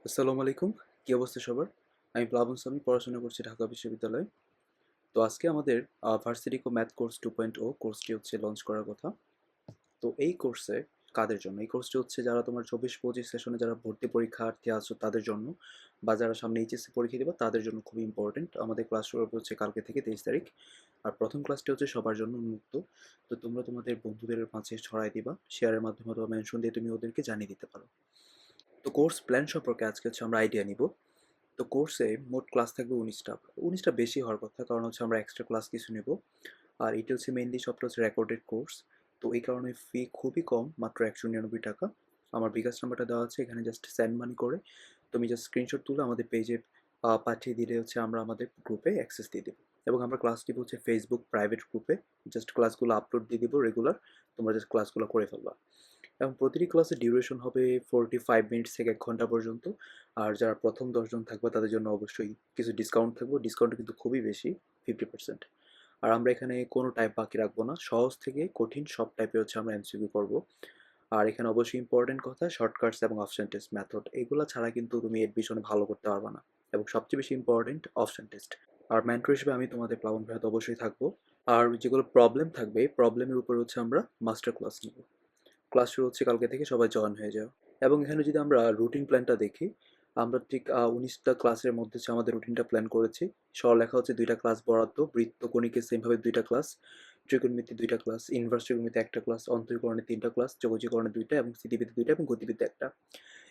আসসালামু আলাইকুম। কি অবস্থা সবার? আমি প্লাবন সামি পড়াশোনা করছি ঢাকা বিশ্ববিদ্যালয়ে। তো আজকে আমাদের ভার্সিটিকো ম্যাথ কোর্স 2.0 কোর্সটি হচ্ছে লঞ্চ করার কথা। তো এই কোর্সে কাদের জন্য? এই কোর্সটি হচ্ছে যারা তোমার 24-25 সেশনে যারা ভর্তি পরীক্ষার্থী আছো তাদের জন্য, বা যারা সামনে এইচএসসি পরীক্ষা দিবা তাদের জন্য খুবই ইম্পর্টেন্ট। আমাদের ক্লাস শুরু হবে হচ্ছে কালকে থেকে 23 তারিখ। আর প্রথম ক্লাসটি হচ্ছে সবার জন্য উন্মুক্ত। তো তোমরা তোমাদের বন্ধুদের মাঝে ছড়ায় দিবা। শেয়ারের মাধ্যমে অথবা মেনশন দিয়ে তুমি ওদেরকে জানিয়ে দিতে পারো। তো কোর্স প্ল্যান সম্পর্কে আজকে হচ্ছে আমরা আইডিয়া নিব। তো কোর্সে মোট ক্লাস থাকবে 19টা। 19টা বেশি হওয়ার কথা, কারণ হচ্ছে আমরা এক্সট্রা ক্লাস কিছু নেব। আর এটা হচ্ছে মেইনলি সবটা হচ্ছে রেকর্ডেড কোর্স। তো এই কারণে ফি খুবই কম, মাত্র 199 টাকা। আমার বিকাশ নাম্বারটা দেওয়া আছে, এখানে জাস্ট সেন্ড মানি করে তুমি জাস্ট স্ক্রিনশট তুলে আমাদের পেজে পাঠিয়ে দিলে হচ্ছে আমরা আমাদের গ্রুপে অ্যাক্সেস দিয়ে দেবো। এবং আমরা ক্লাস দিব হচ্ছে ফেসবুক প্রাইভেট গ্রুপে। জাস্ট ক্লাসগুলো আপলোড দিয়ে দিব রেগুলার। তোমরা জাস্ট ক্লাসগুলো করে ফেলবা। এবং প্রতিটি ক্লাসের ডিউরেশন হবে 45 মিনিটস থেকে 1 ঘন্টা পর্যন্ত। আর যারা প্রথম 10 জন থাকবে তাদের জন্য অবশ্যই কিছু ডিসকাউন্ট থাকবে। ডিসকাউন্ট কিন্তু খুবই বেশি, 50%। আর আমরা এখানে কোনো টাইপ বাকি রাখবো না, সহজ থেকে কঠিন সব টাইপের হচ্ছে আমরা এমসিকিউ করবো। আর এখানে অবশ্যই ইম্পর্টেন্ট কথা, শর্টকাটস এবং অপশন টেস্ট মেথড এগুলো ছাড়া কিন্তু তুমি এডমিশনে ভালো করতে পারবে না। এবং সবচেয়ে বেশি ইম্পর্টেন্ট অপশন টেস্ট। আর মেন্টর হিসেবে আমি তোমাদের প্লাবন ভাইয়াতে অবশ্যই থাকবো। আর যেগুলো প্রবলেম থাকবে প্রবলেমের উপর হচ্ছে আমরা মাস্টার ক্লাস নিব। ক্লাস শুরু হচ্ছে কালকে থেকে, সবাই জয়েন হয়ে যাও। এবং এখানে যদি আমরা রুটিন প্ল্যানটা দেখি, আমরা ঠিক 19টা ক্লাসের মধ্যে হচ্ছে আমাদের রুটিনটা প্ল্যান করেছি। সরলরেখা হচ্ছে 2টা ক্লাস বরাদ্দ, বৃত্ত কণিকের সেমভাবে 2টা ক্লাস, ত্রিকোণমিতি 2টা ক্লাস, ইনভার্স ত্রিকোণমিতি 1টা ক্লাস, অন্তরীকরণে 3টা ক্লাস, যোগজীকরণে 2টা এবং স্থিতিবিদ্যা 2টা এবং গতিবিদ্যা 1টা।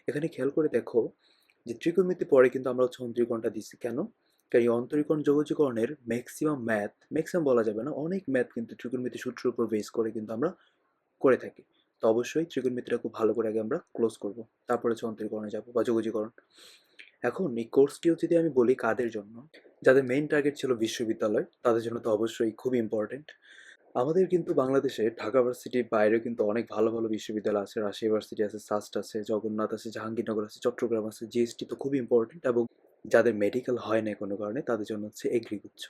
এখানে খেয়াল করে দেখো যে ত্রিকোণমিতি পরে কিন্তু আমরা হচ্ছে অন্তরীকরণটা দিচ্ছি কেন? কারণ এই অন্তরীকরণ যোগজীকরণের ম্যাক্সিমাম বলা যাবে না, অনেক ম্যাথ কিন্তু ত্রিকোণমিতি সূত্রের উপর বেস করে কিন্তু আমরা করে থাকি। তো অবশ্যই ত্রিকোণমিতিটা খুব ভালো করে আগে আমরা ক্লোজ করব, তারপরে হচ্ছে অন্তরীকরণে যাব বা যোগজীকরণ। এখন এই কোর্সটিও যদি আমি বলি কাদের জন্য, যাদের মেইন টার্গেট ছিল বিশ্ববিদ্যালয় তাদের জন্য তো অবশ্যই খুব ইম্পর্টেন্ট। আমাদের কিন্তু বাংলাদেশে ঢাকা ভার্সিটির বাইরেও কিন্তু অনেক ভালো ভালো বিশ্ববিদ্যালয় আছে। রাজশাহী ভার্সিটি আছে, সাস্ট আছে, জগন্নাথ আছে, জাহাঙ্গীরনগর আছে, চট্টগ্রাম আছে। জিএসটি তো খুব ইম্পর্টেন্ট। এবং যাদের মেডিকেল হয় না কোনো কারণে তাদের জন্য হচ্ছে এগ্রিগুচ্ছ।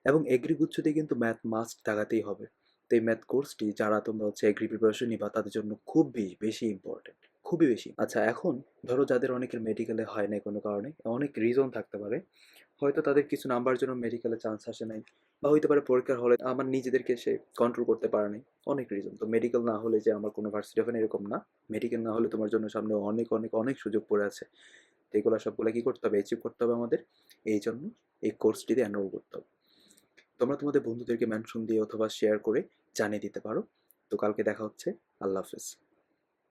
এবং এগ্রিগুচ্ছতে কিন্তু ম্যাথ মাস্ট থাকাতেই হবে। তো এই ম্যাথ কোর্সটি যারা তোমরা হচ্ছে এগ্রি প্রিপারেশন নিবা তাদের জন্য খুব বেশি ইম্পর্টেন্ট, খুবই বেশি। আচ্ছা, এখন ধরো যাদের অনেকের মেডিকেলে হয় নাই কোনো কারণে, অনেক রিজন থাকতে পারে। হয়তো তাদের কিছু নাম্বার জন্য মেডিকেলে চান্স আসে নাই, বা হইতে পারে পরীক্ষার হলে আমার নিজেদেরকে সে কন্ট্রোল করতে পারে নাই। অনেক রিজন। তো মেডিকেল না হলে যে আমার কোনো ভার্সিটি হবে না এরকম না। মেডিকেল না হলে তোমার জন্য সামনে অনেক অনেক অনেক সুযোগ পড়ে আছে। তো এগুলো সবগুলো কি করতে হবে? অ্যাচিভ করতে হবে আমাদের। এই জন্য এই কোর্সটিতে এনরোল করতে হবে। তোমরা তোমাদের বন্ধুদেরকে মেনশন দিয়ে অথবা শেয়ার করে জানিয়ে দিতে পারো। তো কালকে দেখা হচ্ছে। আল্লাহ হাফেজ।